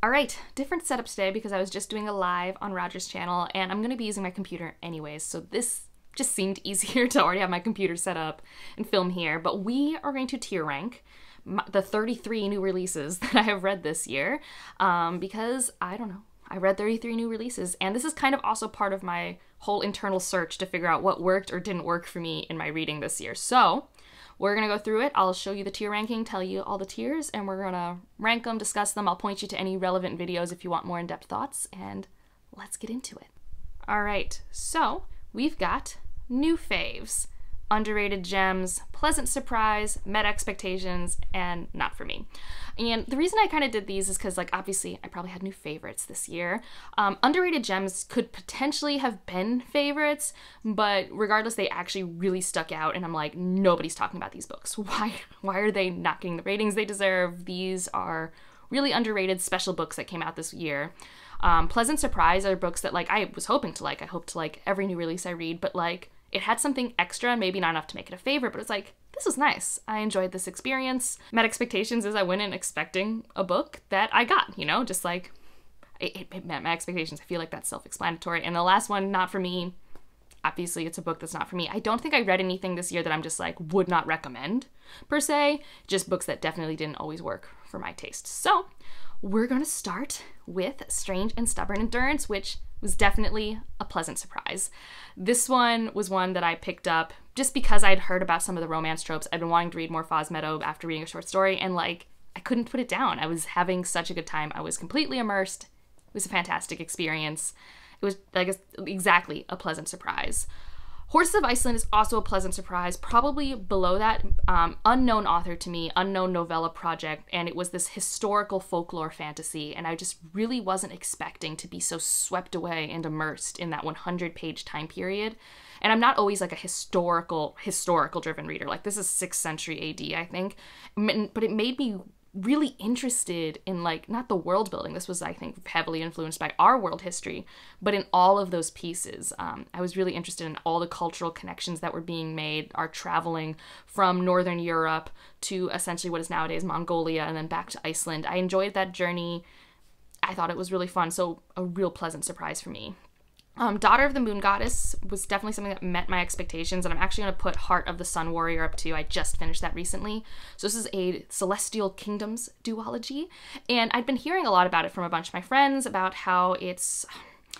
All right, different setup today because I was just doing a live on Roger's channel and I'm going to be using my computer anyways, so this just seemed easier to already have my computer set up and film here. But we are going to tier rank the 33 new releases that I have read this year because, I don't know, I read 33 new releases, and this is kind of also part of my whole internal search to figure out what worked or didn't work for me in my reading this year. So we're going to go through it. I'll show you the tier ranking, tell you all the tiers, and we're going to rank them, discuss them. I'll point you to any relevant videos if you want more in-depth thoughts, and let's get into it. All right, so we've got new faves, underrated gems, pleasant surprise, met expectations, and not for me. And the reason I kind of did these is because, like, obviously I probably had new favorites this year. Underrated gems could potentially have been favorites, but regardless, they actually really stuck out, and I'm like, nobody's talking about these books. Why are they not getting the ratings they deserve? These are really underrated special books that came out this year. Pleasant surprise are books that, like, I was hoping to like. I hope to like every new release I read, but like, it had something extra, maybe not enough to make it a favorite, but it's like, this was nice. I enjoyed this experience. Met expectations is I went in expecting a book that I got, you know, just like, it met my expectations. I feel like that's self-explanatory. And the last one, not for me, obviously it's a book that's not for me. I don't think I read anything this year that I'm just like, would not recommend, per se. Just books that definitely didn't always work for my taste. So we're gonna start with Strange and Stubborn Endurance, which was definitely a pleasant surprise. This one was one that I picked up just because I'd heard about some of the romance tropes. I'd been wanting to read more Foz Meadow after reading a short story, and like, I couldn't put it down. I was having such a good time. I was completely immersed. It was a fantastic experience. It was, I guess, exactly a pleasant surprise. Horses of Iceland is also a pleasant surprise, probably below that. Unknown author to me, unknown novella project, and it was this historical folklore fantasy, and I just really wasn't expecting to be so swept away and immersed in that 100-page time period. And I'm not always like a historical driven reader. Like, this is 6th century AD, I think, but it made me really interested in, like, not the world building. This was, I think, heavily influenced by our world history, but in all of those pieces. I was really interested in all the cultural connections that were being made, our traveling from Northern Europe to essentially what is nowadays Mongolia and then back to Iceland. I enjoyed that journey. I thought it was really fun, so a real pleasant surprise for me. Daughter of the Moon Goddess was definitely something that met my expectations, and I'm actually going to put Heart of the Sun Warrior up too. I just finished that recently. So this is a Celestial Kingdoms duology, and I'd been hearing a lot about it from a bunch of my friends about how it's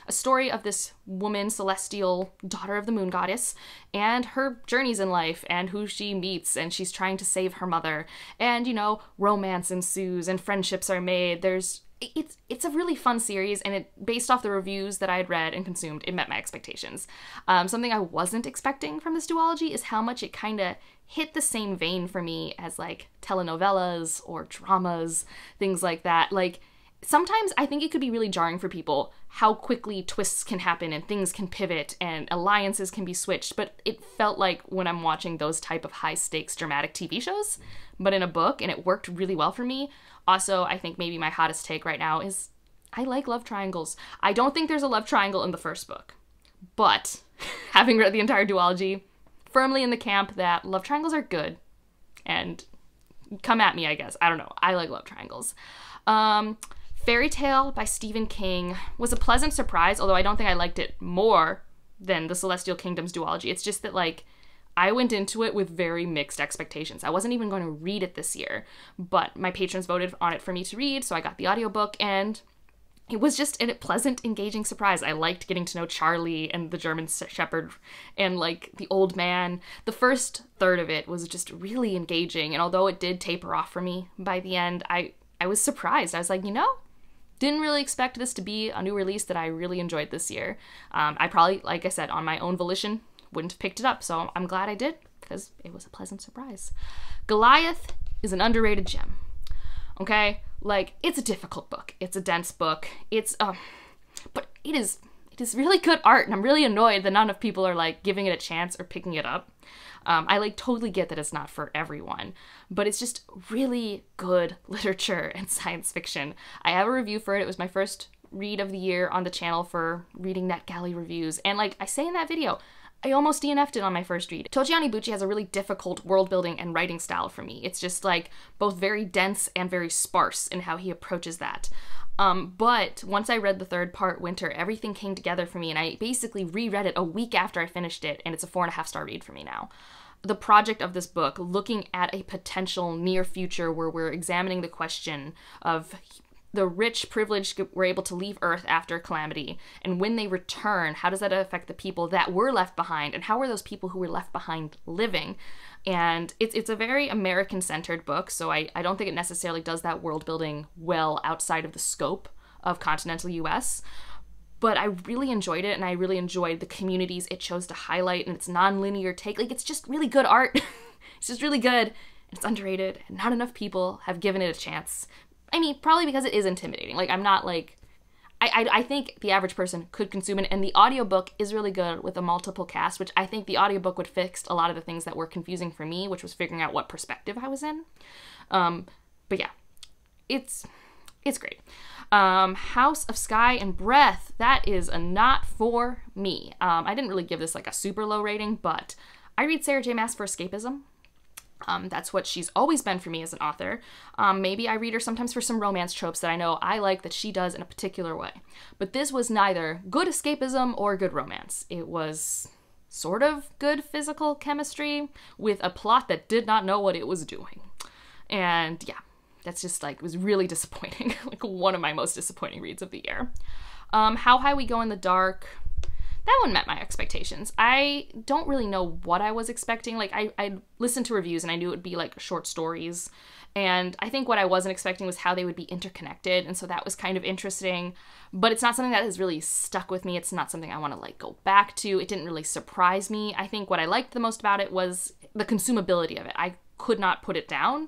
a story of this woman, celestial daughter of the Moon Goddess, and her journeys in life, and who she meets, and she's trying to save her mother, and, you know, romance ensues, and friendships are made. It's a really fun series, and it, based off the reviews that I had read and consumed, it met my expectations. Something I wasn't expecting from this duology is how much it kind of hit the same vein for me as, like, telenovelas or dramas, things like that. Like, sometimes I think it could be really jarring for people how quickly twists can happen and things can pivot and alliances can be switched, but it felt like when I'm watching those type of high-stakes dramatic TV shows, but in a book, and it worked really well for me. Also, I think maybe my hottest take right now is I like love triangles. I don't think there's a love triangle in the first book, but having read the entire duology, firmly in the camp that love triangles are good, and come at me, I guess. I don't know. I like love triangles. Fairy Tale by Stephen King was a pleasant surprise, although I don't think I liked it more than the Celestial Kingdoms duology. It's just that, like, I went into it with very mixed expectations. I wasn't even going to read it this year, but my patrons voted on it for me to read, so I got the audiobook, and it was just a pleasant, engaging surprise. I liked getting to know Charlie and the German Shepherd and, like, the old man. The first third of it was just really engaging, and although it did taper off for me by the end, I was surprised. I was like, you know, didn't really expect this to be a new release that I really enjoyed this year. I probably, like I said, on my own volition, wouldn't have picked it up, so I'm glad I did, because it was a pleasant surprise. Goliath is an underrated gem, okay? Like, it's a difficult book. It's a dense book. But it is really good art, and I'm really annoyed that not enough people are, like, giving it a chance or picking it up. I, like, totally get that it's not for everyone, but it's just really good literature and science fiction. I have a review for it. It was my first read of the year on the channel for reading NetGalley reviews, and, like I say in that video, I almost DNF'd it on my first read. Toji Onibuchi has a really difficult world building and writing style for me. It's just, like, both very dense and very sparse in how he approaches that. But once I read the third part, Winter, everything came together for me, and I basically reread it a week after I finished it, and it's a 4.5-star read for me now. The project of this book, looking at a potential near future where we're examining the question of the rich, privileged were able to leave Earth after a calamity, and when they return, how does that affect the people that were left behind, and how are those people who were left behind living? And it's a very American-centered book, so I don't think it necessarily does that world building well outside of the scope of continental US. But I really enjoyed it, and I really enjoyed the communities it chose to highlight and its non-linear take. Like, it's just really good art. It's just really good. It's underrated, and not enough people have given it a chance. I mean, probably because it is intimidating. Like, I'm not like... I think the average person could consume it, and the audiobook is really good with a multiple cast, which I think the audiobook would fix a lot of the things that were confusing for me, which was figuring out what perspective I was in. But yeah, it's great. House of Sky and Breath, that is a not for me. I didn't really give this like a super low rating, but I read Sarah J. Maas for escapism. That's what she's always been for me as an author. Maybe I read her sometimes for some romance tropes that I know I like that she does in a particular way. But this was neither good escapism or good romance. It was sort of good physical chemistry with a plot that did not know what it was doing. And yeah, that's just like, it was really disappointing. Like one of my most disappointing reads of the year. How High We Go in the Dark. That one met my expectations. I don't really know what I was expecting. Like, I listened to reviews and I knew it would be, like, short stories. And I think what I wasn't expecting was how they would be interconnected. And so that was kind of interesting. But it's not something that has really stuck with me. It's not something I want to, like, go back to. It didn't really surprise me. I think what I liked the most about it was the consumability of it. I could not put it down.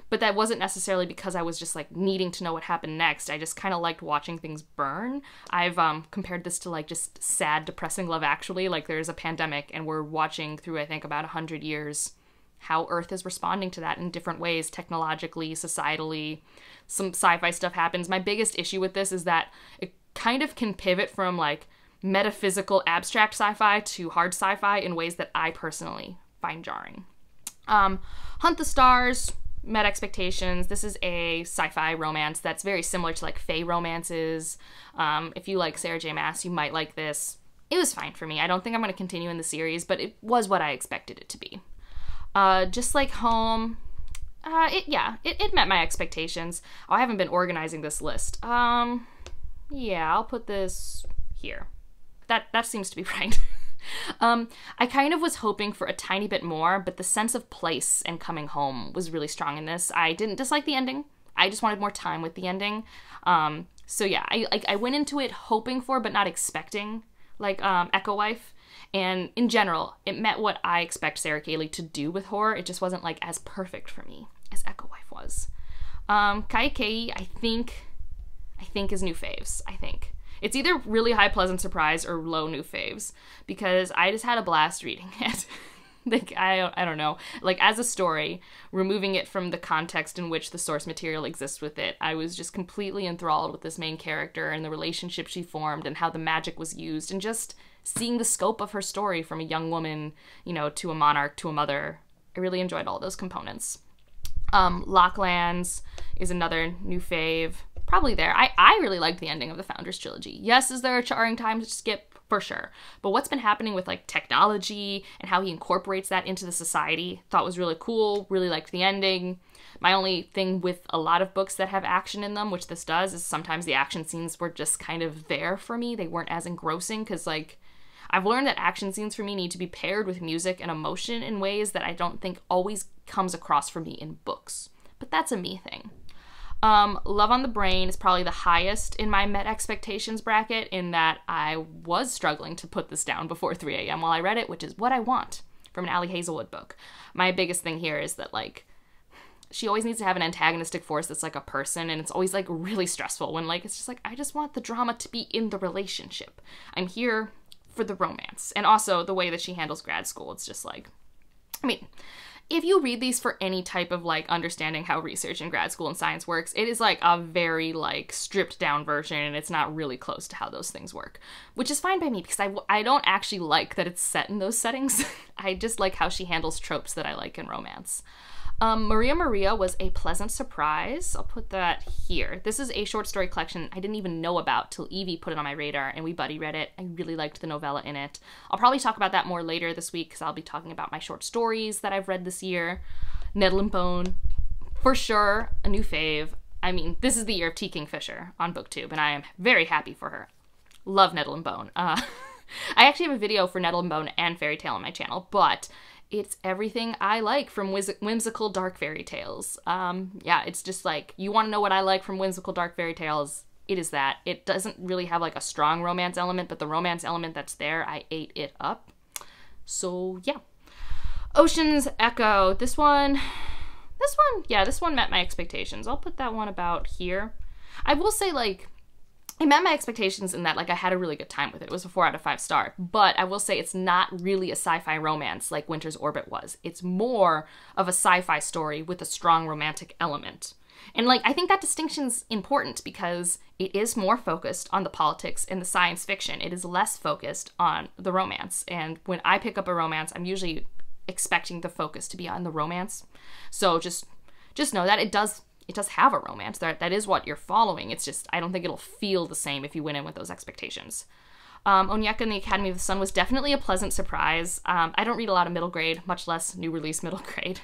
But that wasn't necessarily because I was just, like, needing to know what happened next. I just kind of liked watching things burn. I've compared this to, like, just sad, depressing Love Actually. Like, there's a pandemic, and we're watching through, I think, about 100 years how Earth is responding to that in different ways, technologically, societally. Some sci-fi stuff happens. My biggest issue with this is that it kind of can pivot from, like, metaphysical, abstract sci-fi to hard sci-fi in ways that I personally find jarring. Hunt the Stars met expectations. This is a sci-fi romance that's very similar to like fae romances. If you like Sarah J. Maas, you might like this. It was fine for me. I don't think I'm going to continue in the series, but it was what I expected it to be. Just Like Home, it met my expectations. Oh, I haven't been organizing this list. Yeah, I'll put this here. That seems to be right. I kind of was hoping for a tiny bit more, but the sense of place and coming home was really strong in this. I didn't dislike the ending. I just wanted more time with the ending. So yeah, I went into it hoping for, but not expecting, like, Echo Wife. And in general, it met what I expect Sarah Kaylee to do with horror. It just wasn't, like, as perfect for me as Echo Wife was. KaiK, I think is new faves, I think. It's either really high pleasant surprise or low new faves, because I just had a blast reading it. Like, I don't know. Like, as a story, removing it from the context in which the source material exists with it, I was just completely enthralled with this main character and the relationship she formed and how the magic was used, and just seeing the scope of her story from a young woman, you know, to a monarch, to a mother. I really enjoyed all those components. Locklands is another new fave. Probably there. I really liked the ending of the Founders Trilogy. Yes, is there a jarring time to skip? For sure. But what's been happening with, like, technology and how he incorporates that into the society, thought was really cool. Really liked the ending. My only thing with a lot of books that have action in them, which this does, is sometimes the action scenes were just kind of there for me. They weren't as engrossing, because, like, I've learned that action scenes for me need to be paired with music and emotion in ways that I don't think always comes across for me in books. But that's a me thing. Love on the Brain is probably the highest in my met expectations bracket, in that I was struggling to put this down before 3 a.m. while I read it, which is what I want from an Ali Hazelwood book. My biggest thing here is that, like, she always needs to have an antagonistic force that's like a person, and it's always, like, really stressful when, like, it's just like, I just want the drama to be in the relationship. I'm here for the romance. And also the way that she handles grad school, it's just like, I mean, if you read these for any type of, like, understanding how research in grad school and science works, it is, like, a very, like, stripped down version, and it's not really close to how those things work. Which is fine by me, because I don't actually like that it's set in those settings. I just like how she handles tropes that I like in romance. Maria Maria was a pleasant surprise. I'll put that here. This is a short story collection I didn't even know about till Evie put it on my radar and we buddy read it. I really liked the novella in it. I'll probably talk about that more later this week because I'll be talking about my short stories that I've read this year. Nettle and Bone, for sure, a new fave. I mean, this is the year of T. Kingfisher on BookTube, and I am very happy for her. Love Nettle and Bone. I actually have a video for Nettle and Bone and Fairy Tale on my channel, but it's everything I like from whimsical dark fairy tales. Yeah, it's just like, you want to know what I like from whimsical dark fairy tales, it is that. It doesn't really have like a strong romance element, but the romance element that's there, I ate it up. So yeah. Ocean's Echo. This one met my expectations. I'll put that one about here. I will say, like, it met my expectations in that, like, I had a really good time with it. It was a 4 out of 5 star. But I will say it's not really a sci-fi romance like Winter's Orbit was. It's more of a sci-fi story with a strong romantic element. And, like, I think that distinction's important because it is more focused on the politics and the science fiction. It is less focused on the romance. And when I pick up a romance, I'm usually expecting the focus to be on the romance. So just know that it does have a romance. That is what you're following. It's just, I don't think it'll feel the same if you went in with those expectations. Onyeka and the Academy of the Sun was definitely a pleasant surprise. I don't read a lot of middle grade, much less new release middle grade.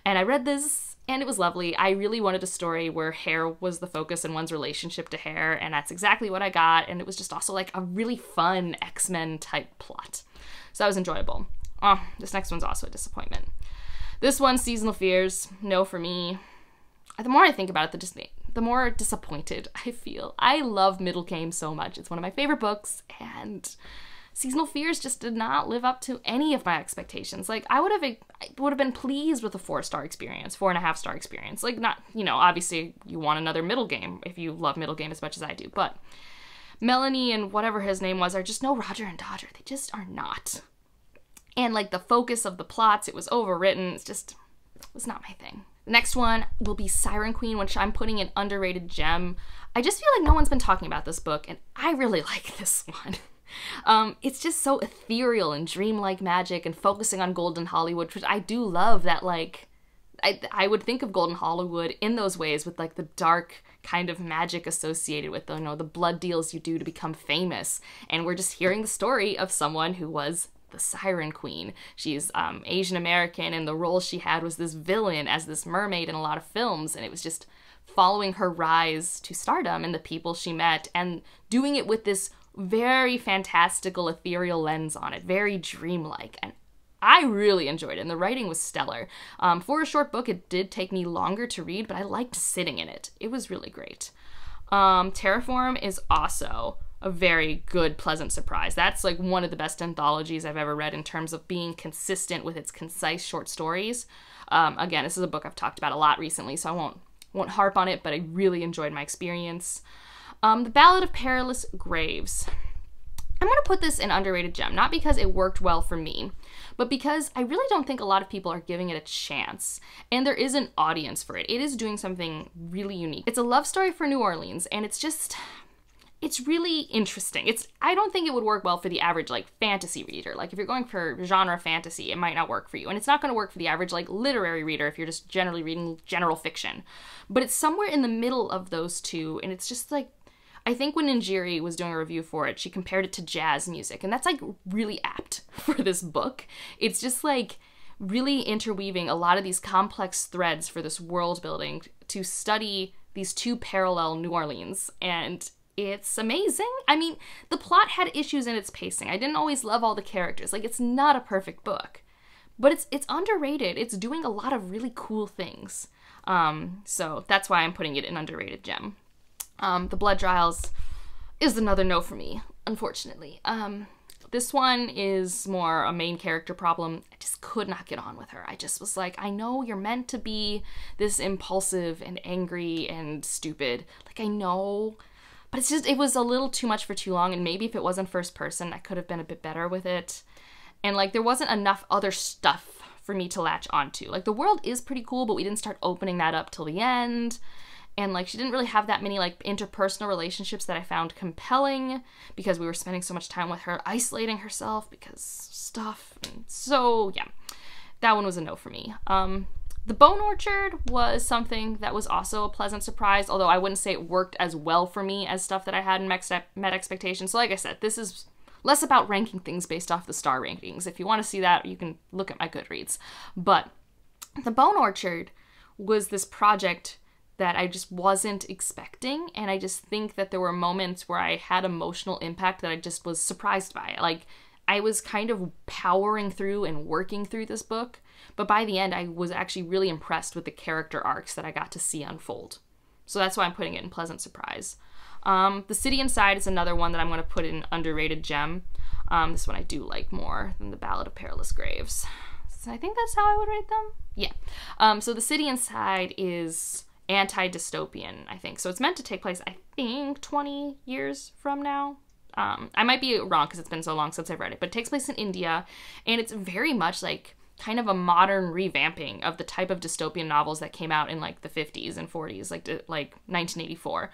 And I read this, and it was lovely. I really wanted a story where hair was the focus and one's relationship to hair, and that's exactly what I got. And it was just also like a really fun X-Men type plot. So that was enjoyable. Oh, this next one's also a disappointment. This one, Seasonal Fears, no for me. The more I think about it, the more disappointed I feel. I love Middle Game so much. It's one of my favorite books, and Seasonal Fears just did not live up to any of my expectations. Like, I would have been pleased with a 4-star experience, 4.5-star experience. Like, not, you know, obviously you want another Middle Game if you love Middle Game as much as I do, but Melanie and whatever his name was are just no Roger and Dodger. They just are not. And, like, the focus of the plots, it was overwritten. It was not my thing. The next one will be Siren Queen, which I'm putting an underrated gem. I just feel like no one's been talking about this book, and I really like this one. It's just so ethereal and dreamlike magic and focusing on Golden Hollywood, which I do love that, like, I would think of Golden Hollywood in those ways with, like, the dark kind of magic associated with, you know, the blood deals you do to become famous. And we're just hearing the story of someone who was the Siren Queen. She's Asian American, and the role she had was this villain as this mermaid in a lot of films, and it was just following her rise to stardom and the people she met and doing it with this very fantastical ethereal lens on it, very dreamlike, and I really enjoyed it, and the writing was stellar. For a short book, it did take me longer to read, but I liked sitting in it. It was really great. Terraform is also a very good, pleasant surprise. That's like one of the best anthologies I've ever read in terms of being consistent with its concise short stories. Again, this is a book I've talked about a lot recently, so I won't harp on it, but I really enjoyed my experience. The Ballad of Perilous Graves. I'm going to put this in underrated gem, not because it worked well for me, but because I really don't think a lot of people are giving it a chance, and there is an audience for it. It is doing something really unique. It's a love story for New Orleans, and it's really interesting. I don't think it would work well for the average, like, fantasy reader. Like, if you're going for genre fantasy, it might not work for you. And it's not going to work for the average, like, literary reader if you're just generally reading general fiction. But it's somewhere in the middle of those two, and it's just, like, I think when Njiri was doing a review for it, she compared it to jazz music, and that's, like, really apt for this book. It's just, like, really interweaving a lot of these complex threads for this world building to study these two parallel New Orleans, and it's amazing. I mean, the plot had issues in its pacing. I didn't always love all the characters. Like, it's not a perfect book, but it's underrated. It's doing a lot of really cool things. So that's why I'm putting it in underrated gem. The Blood Trials is another no for me, unfortunately. This one is more a main character problem. I just could not get on with her. I just was like, I know you're meant to be this impulsive and angry and stupid. Like, I know, but it's just, it was a little too much for too long, and maybe if it wasn't first person, I could have been a bit better with it. And, like, there wasn't enough other stuff for me to latch onto. Like, the world is pretty cool, but we didn't start opening that up till the end. And, like, she didn't really have that many, like, interpersonal relationships that I found compelling because we were spending so much time with her isolating herself because stuff. And so, yeah, that one was a no for me. The Bone Orchard was something that was also a pleasant surprise, although I wouldn't say it worked as well for me as stuff that I had met expectations. So like I said, this is less about ranking things based off the star rankings. If you want to see that, you can look at my Goodreads. But The Bone Orchard was this project that I just wasn't expecting, and I just think that there were moments where I had emotional impact that I just was surprised by. Like, I was kind of powering through and working through this book, but by the end I was actually really impressed with the character arcs that I got to see unfold. So that's why I'm putting it in pleasant surprise. The City Inside is another one that I'm going to put in underrated gem. This one I do like more than the Ballad of Perilous Graves. So I think that's how I would rate them. Yeah. So The City Inside is anti-dystopian, I think. So it's meant to take place, I think, 20 years from now. I might be wrong because it's been so long since I've read it, but it takes place in India, and it's very much like kind of a modern revamping of the type of dystopian novels that came out in like the 50s and 40s, like 1984,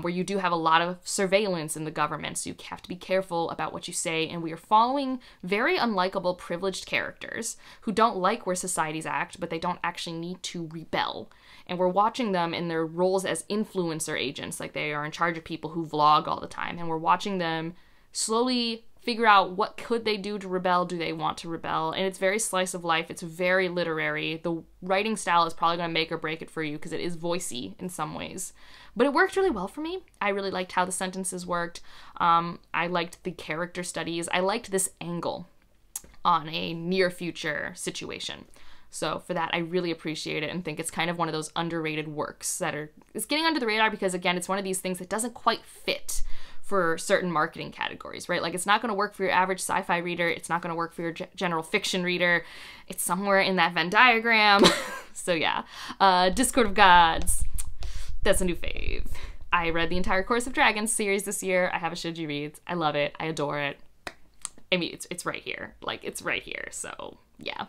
where you do have a lot of surveillance in the government, so you have to be careful about what you say, and we are following very unlikable privileged characters who don't like where societies act, but they don't actually need to rebel. And we're watching them in their roles as influencer agents, like they are in charge of people who vlog all the time, and we're watching them slowly figure out what could they do to rebel, do they want to rebel, and it's very slice of life, it's very literary. The writing style is probably going to make or break it for you because it is voicey in some ways. But it worked really well for me. I really liked how the sentences worked. I liked the character studies. I liked this angle on a near future situation. So for that, I really appreciate it and think it's kind of one of those underrated works that it's getting under the radar because, again, it's one of these things that doesn't quite fit for certain marketing categories, right? Like, it's not going to work for your average sci-fi reader. It's not going to work for your general fiction reader. It's somewhere in that Venn diagram. So yeah, Discord of Gods. That's a new fave. I read the entire Course of Dragons series this year. I have a should you reads. I love it. I adore it. I mean, it's right here. Like, it's right here. So yeah.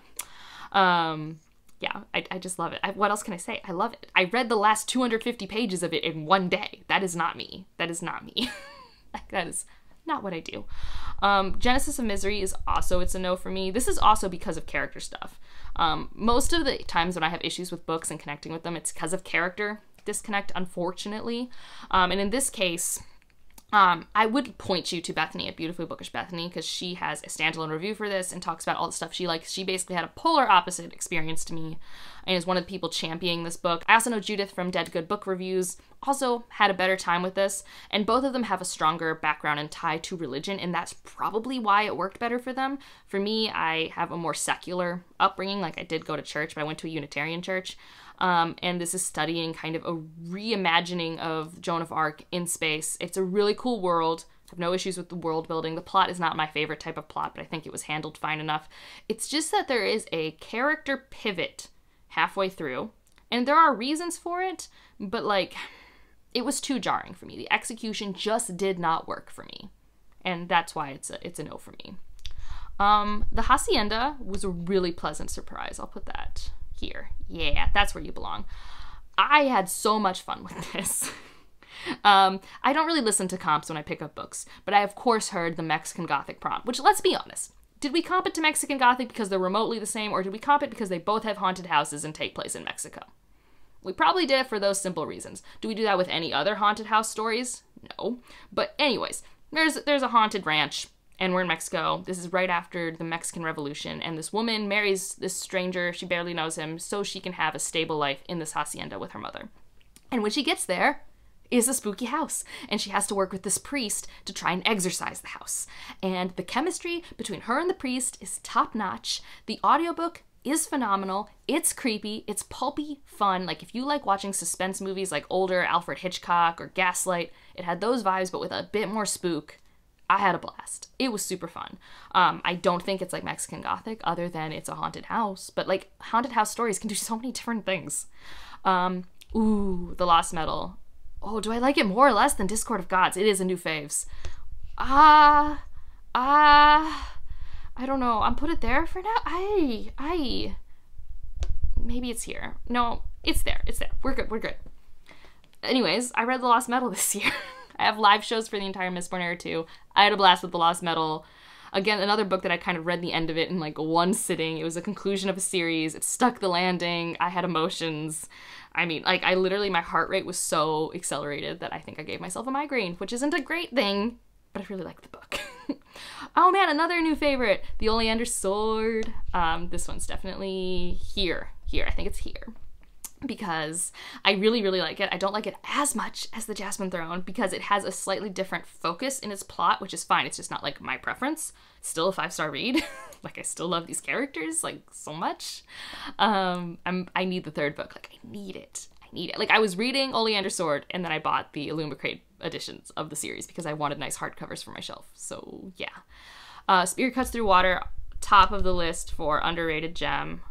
Yeah, I just love it. What else can I say? I love it. I read the last 250 pages of it in one day. That is not me. That is not me. That is not what I do. Genesis of Misery is also, it's a no for me. This is also because of character stuff. Most of the times when I have issues with books and connecting with them, it's because of character disconnect, unfortunately. And in this case, I would point you to Bethany at Beautifully Bookish Bethany because she has a standalone review for this and talks about all the stuff she likes. She basically had a polar opposite experience to me and is one of the people championing this book. I also know Judith from Dead Good Book Reviews also had a better time with this, and both of them have a stronger background and tie to religion, and that's probably why it worked better for them. For me, I have a more secular upbringing. Like, I did go to church, but I went to a Unitarian church. And this is studying kind of a reimagining of Joan of Arc in space. It's a really cool world. I have no issues with the world building. The plot is not my favorite type of plot, but I think it was handled fine enough. It's just that there is a character pivot halfway through, and there are reasons for it, but like, it was too jarring for me. The execution just did not work for me, and that's why it's a no for me. The Hacienda was a really pleasant surprise. I'll put that here. Yeah, that's where you belong. I had so much fun with this. I don't really listen to comps when I pick up books, but I of course heard the Mexican Gothic prompt, which, let's be honest, did we comp it to Mexican Gothic because they're remotely the same, or did we comp it because they both have haunted houses and take place in Mexico? We probably did it for those simple reasons. Do we do that with any other haunted house stories? No. But anyways, there's a haunted ranch, and we're in Mexico. This is right after the Mexican Revolution, and this woman marries this stranger. She barely knows him, so she can have a stable life in this hacienda with her mother. And when she gets there, is a spooky house, and she has to work with this priest to try and exorcise the house. And the chemistry between her and the priest is top-notch. The audiobook is phenomenal. It's creepy. It's pulpy fun. Like, if you like watching suspense movies like older Alfred Hitchcock or Gaslight, it had those vibes, but with a bit more spook. I had a blast. It was super fun. I don't think it's like Mexican Gothic other than it's a haunted house, but like, haunted house stories can do so many different things. Ooh, The Lost Metal. Oh, do I like it more or less than Discord of Gods? It is a new faves. I don't know. I'm put it there for now. Maybe it's here. No, it's there. It's there. We're good. Anyways, I read The Lost Metal this year. I have live shows for the entire Mistborn Era 2. I had a blast with The Lost Metal. Again, another book that I kind of read the end of it in like one sitting. It was a conclusion of a series. It stuck the landing. I had emotions. I mean, like, I literally, my heart rate was so accelerated that I think I gave myself a migraine, which isn't a great thing, but I really liked the book. Oh man, another new favorite, The Oleander Sword. This one's definitely here. I think it's here. Because I really, really like it. I don't like it as much as The Jasmine Throne because it has a slightly different focus in its plot, which is fine. It's just not like my preference. Still a 5-star read. Like, I still love these characters like so much. I need the third book. Like, I need it. Like, I was reading Oleander Sword and then I bought the Illumicrate editions of the series because I wanted nice hardcovers for my shelf. So yeah. Spirit Cuts Through Water, top of the list for underrated gem.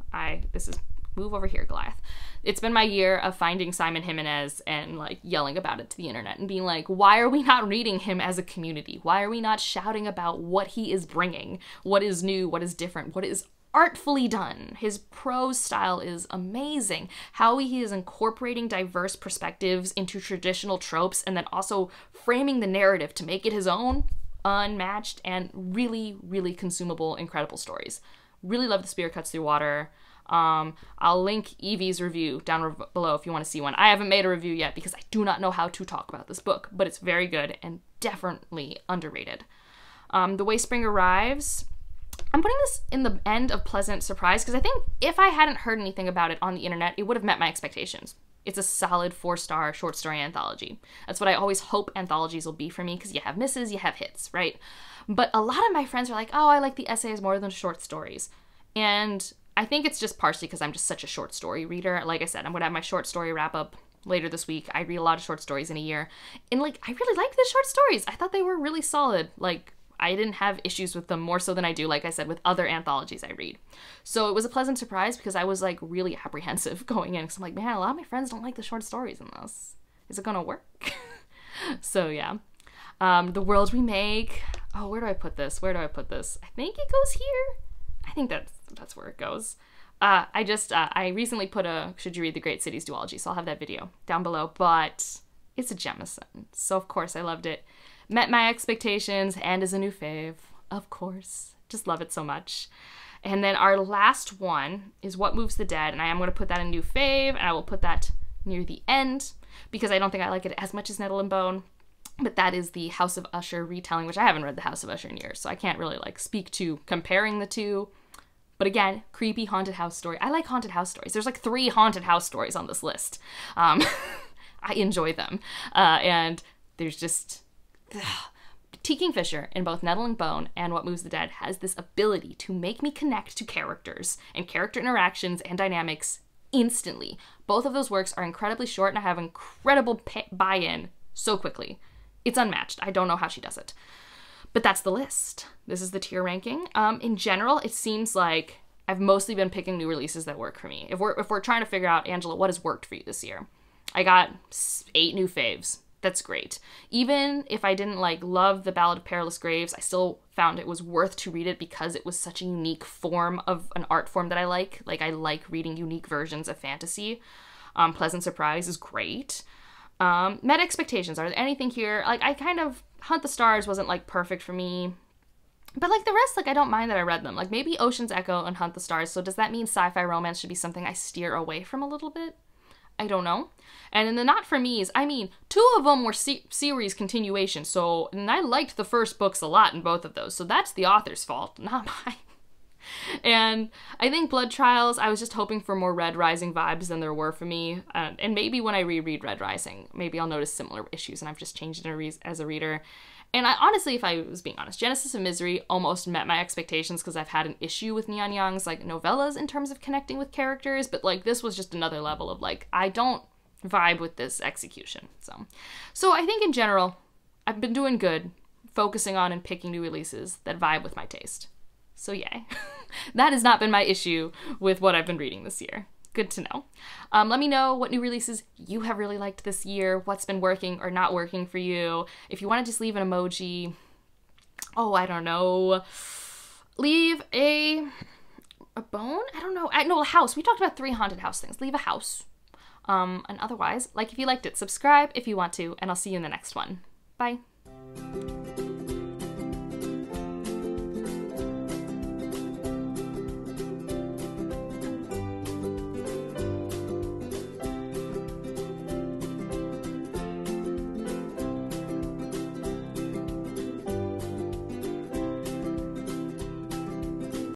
Move over here, Goliath. It's been my year of finding Simon Jimenez and like yelling about it to the internet and being like, why are we not reading him as a community? Why are we not shouting about what he is bringing? What is new? What is different? What is artfully done? His prose style is amazing. How he is incorporating diverse perspectives into traditional tropes and then also framing the narrative to make it his own, unmatched, and really, really consumable, incredible stories. Really love The Spirit Cuts Through Water. I'll link Evie's review down below if you want to see one. I haven't made a review yet because I do not know how to talk about this book, but it's very good and definitely underrated. The Way Spring Arrives, I'm putting this in the end of pleasant surprise because I think if I hadn't heard anything about it on the internet, it would have met my expectations. It's a solid 4-star short story anthology. That's what I always hope anthologies will be for me because you have misses, you have hits, right? But a lot of my friends are like, oh, I like the essays more than short stories. And I think it's just partially because I'm just such a short story reader. Like I said, I'm going to have my short story wrap up later this week. I read a lot of short stories in a year. And like, I really like the short stories. I thought they were really solid. Like, I didn't have issues with them more so than I do, like I said, with other anthologies I read. So it was a pleasant surprise because I was like really apprehensive going in because I'm like, man, a lot of my friends don't like the short stories in this. Is it going to work? So yeah. The World We Make. Oh, where do I put this? I think it goes here. I think that's where it goes. I recently put a Should You Read the Great Cities duology, so I'll have that video down below, but it's a Jemison. So of course I loved it. Met my expectations and is a new fave. Of course. Just love it so much. And then our last one is What Moves the Dead, and I am going to put that in new fave, and I will put that near the end because I don't think I like it as much as Nettle and Bone. But that is the House of Usher retelling, which I haven't read the House of Usher in years, so I can't really like speak to comparing the two. But again, creepy haunted house story. I like haunted house stories. There's like 3 haunted house stories on this list. I enjoy them. And there's just... T. Kingfisher in both Nettle and Bone and What Moves the Dead has this ability to make me connect to characters and character interactions and dynamics instantly. Both of those works are incredibly short and I have incredible buy-in so quickly. It's unmatched. I don't know how she does it. But that's the list. This is the tier ranking. In general, it seems like I've mostly been picking new releases that work for me. If we're trying to figure out, Angela, what has worked for you this year? I got 8 new faves. That's great. Even if I didn't like love the Ballad of Perilous Graves, I still found it was worth to read it because it was such a unique form of an art form that I like. Like, I like reading unique versions of fantasy. Pleasant Surprise is great. Met expectations. Are there anything here? Like, I kind of... Hunt the Stars wasn't, like, perfect for me. But, like, the rest, like, I don't mind that I read them. Like, maybe Ocean's Echo and Hunt the Stars. So does that mean sci-fi romance should be something I steer away from a little bit? I don't know. And in the not for me's, I mean, 2 of them were series continuation. So, and I liked the first books a lot in both of those. So that's the author's fault, not mine. And I think Blood Trials, I was just hoping for more Red Rising vibes than there were for me. And maybe when I reread Red Rising, maybe I'll notice similar issues and I've just changed it as a reader. And I honestly, if I was being honest, Genesis of Misery almost met my expectations because I've had an issue with Neon Young's like novellas in terms of connecting with characters, but like this was just another level of like, I don't vibe with this execution. So I think in general, I've been doing good, focusing on and picking new releases that vibe with my taste. So yay. That has not been my issue with what I've been reading this year. Good to know. Let me know what new releases you have really liked this year, what's been working or not working for you. If you want to just leave an emoji, oh, I don't know. Leave a bone? I don't know. No, a house. We talked about 3 haunted house things. Leave a house. And otherwise, like if you liked it, subscribe if you want to, and I'll see you in the next one. Bye.